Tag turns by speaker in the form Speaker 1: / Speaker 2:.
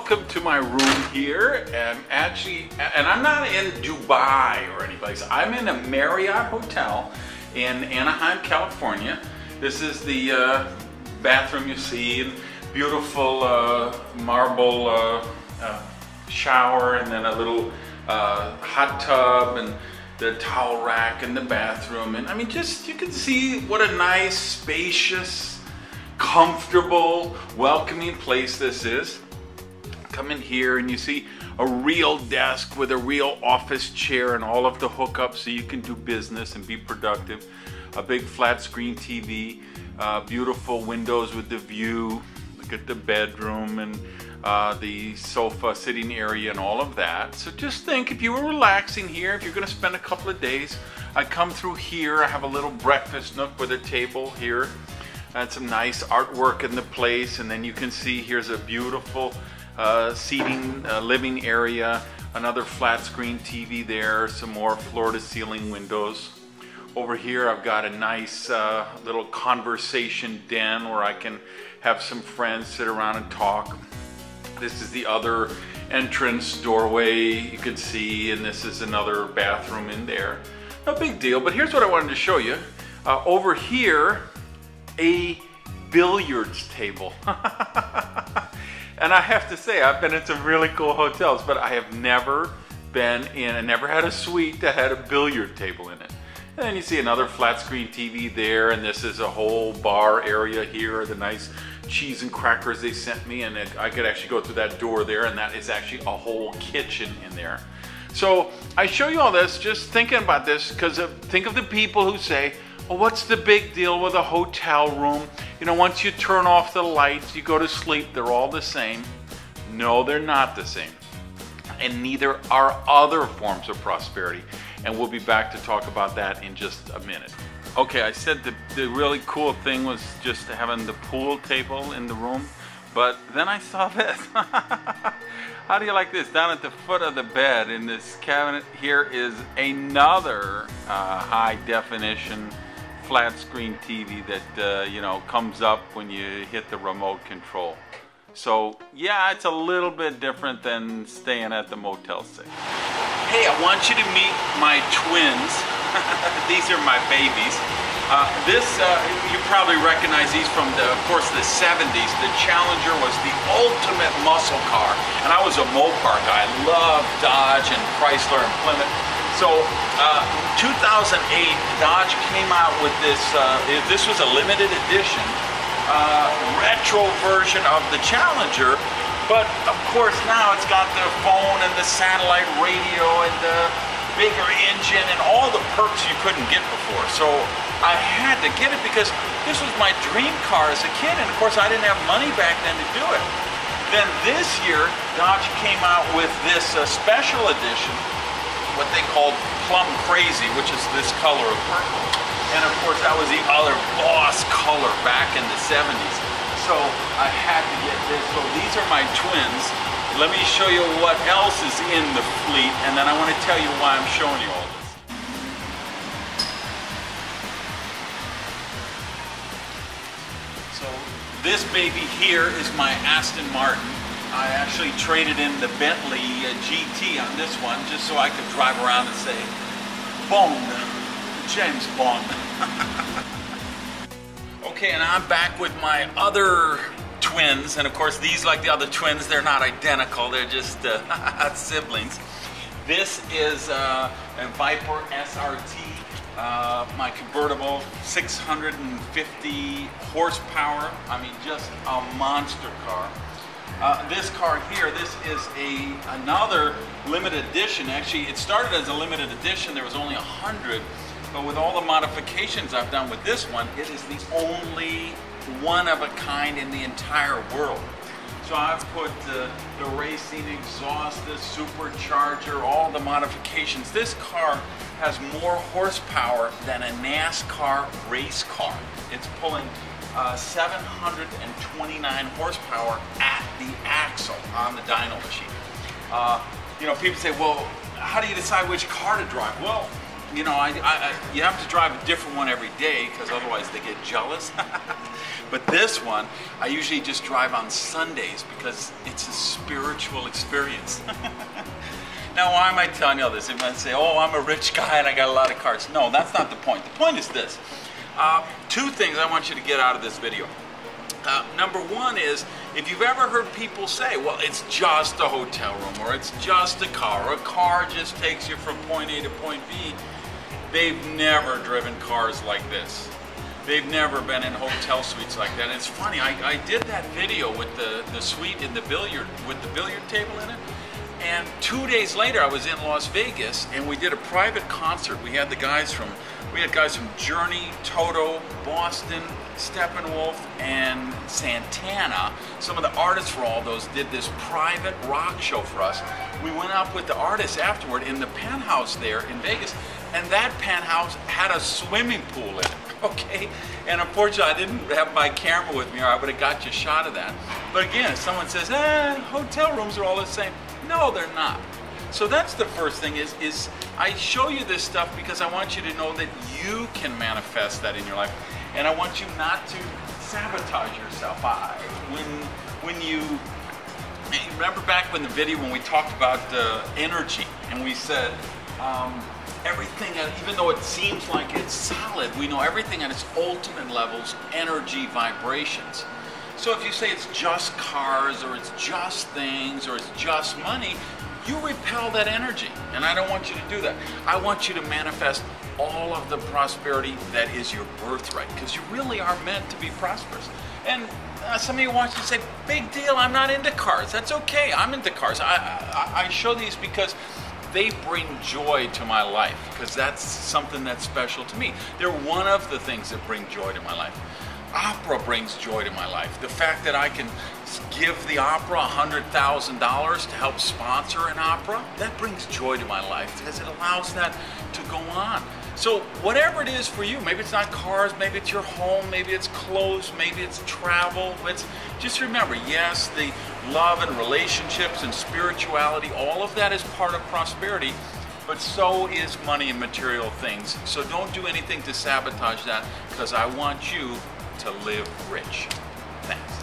Speaker 1: welcome to my room here. And I'm not in Dubai or any place. I'm in a Marriott hotel in Anaheim, California. This is the bathroom you see, and beautiful marble shower, and then a little hot tub, and the towel rack in the bathroom. And I mean, just you can see what a nice, spacious, comfortable, welcoming place this is. Come in here and you see a real desk with a real office chair and all of the hookups so you can do business and be productive. A big flat screen TV, beautiful windows with the view. Look at the bedroom and the sofa sitting area and all of that. So just think, if you were relaxing here, if you're going to spend a couple of days, I come through here. I have a little breakfast nook with a table here and some nice artwork in the place. And then you can see here's a beautiful seating living area, another flat screen TV there, some more floor to ceiling windows. Over here I've got a nice little conversation den where I can have some friends sit around and talk. This is the other entrance doorway you can see, and this is another bathroom in there. No big deal, but here's what I wanted to show you. Over here, a billiards table. And I have to say, I've been in some really cool hotels, but I have never been in, and never had a suite that had a billiard table in it. And then you see another flat screen TV there, and this is a whole bar area here, the nice cheese and crackers they sent me, and I could actually go through that door there, and that is actually a whole kitchen in there. So I show you all this just thinking about this, because think of the people who say, well, what's the big deal with a hotel room? You know, once you turn off the lights, you go to sleep, they're all the same. No, they're not the same. And neither are other forms of prosperity. And we'll be back to talk about that in just a minute. Okay, I said the really cool thing was just having the pool table in the room, but then I saw this. How do you like this? Down at the foot of the bed in this cabinet here is another high definition flat screen TV that you know, comes up when you hit the remote control. So yeah, it's a little bit different than staying at the Motel 6. Hey, I want you to meet my twins. These are my babies. You probably recognize these from, of course, the 70s. The Challenger was the ultimate muscle car, and I was a Mopar guy. I loved Dodge and Chrysler and Plymouth. So 2008, Dodge came out with this, this was a limited edition retro version of the Challenger, but of course now it's got the phone and the satellite radio and the bigger engine and all the perks you couldn't get before. So I had to get it because this was my dream car as a kid, and of course I didn't have money back then to do it. Then this year Dodge came out with this special edition, what they called Plum Crazy, which is this color of purple. And of course that was the other boss color back in the 70s. So I had to get this. So these are my twins. Let me show you what else is in the fleet, and then I want to tell you why I'm showing you all this. So this baby here is my Aston Martin. I actually traded in the Bentley GT on this one just so I could drive around and say, Bond, James Bond. Okay, and I'm back with my other twins, and of course these, like the other twins, they're not identical, they're just siblings. This is a Viper SRT, my convertible, 650 horsepower. I mean, just a monster car. This car here, this is another limited edition. Actually, it started as a limited edition. There was only 100, but with all the modifications I've done with this one, it is the only one of a kind in the entire world. So I've put the racing exhaust, the supercharger, all the modifications. This car has more horsepower than a NASCAR race car. It's pulling 729 horsepower at the axle on the dyno machine. You know, people say, well, how do you decide which car to drive? Well, you know, you have to drive a different one every day because otherwise they get jealous. But this one, I usually just drive on Sundays because it's a spiritual experience. Now, why am I telling you all this? You might say, oh, I'm a rich guy and I got a lot of cars. No, that's not the point. The point is this. Two things I want you to get out of this video. Number one is, if you've ever heard people say, well, it's just a hotel room, or it's just a car, or a car just takes you from point A to point B, they've never driven cars like this. They've never been in hotel suites like that. And it's funny, I did that video with the suite in the billiard, with the billiard table in it. And 2 days later, I was in Las Vegas, and we did a private concert. We had guys from Journey, Toto, Boston, Steppenwolf, and Santana. Some of the artists for all those did this private rock show for us. We went up with the artists afterward in the penthouse there in Vegas, and that penthouse had a swimming pool in it, okay? And unfortunately, I didn't have my camera with me, or I would have got you a shot of that. But again, if someone says, hotel rooms are all the same. No, they're not. So that's the first thing is I show you this stuff because I want you to know that you can manifest that in your life. And I want you not to sabotage yourself. When you remember back when the video when we talked about energy, and we said everything, even though it seems like it's solid, we know everything at its ultimate levels, energy vibrations. So if you say it's just cars, or it's just things, or it's just money, you repel that energy, and I don't want you to do that. I want you to manifest all of the prosperity that is your birthright, because you really are meant to be prosperous. And some of you watch and say, big deal, I'm not into cars. That's okay, I'm into cars. I show these because they bring joy to my life, because that's something that's special to me. They're one of the things that bring joy to my life. Opera brings joy to my life. The fact that I can give the opera $100,000 to help sponsor an opera, that brings joy to my life because it allows that to go on. So whatever it is for you, maybe it's not cars, maybe it's your home, maybe it's clothes, maybe it's travel. Just remember, yes, the love and relationships and spirituality, all of that is part of prosperity, but so is money and material things. So don't do anything to sabotage that, because I want you to live rich. Thanks.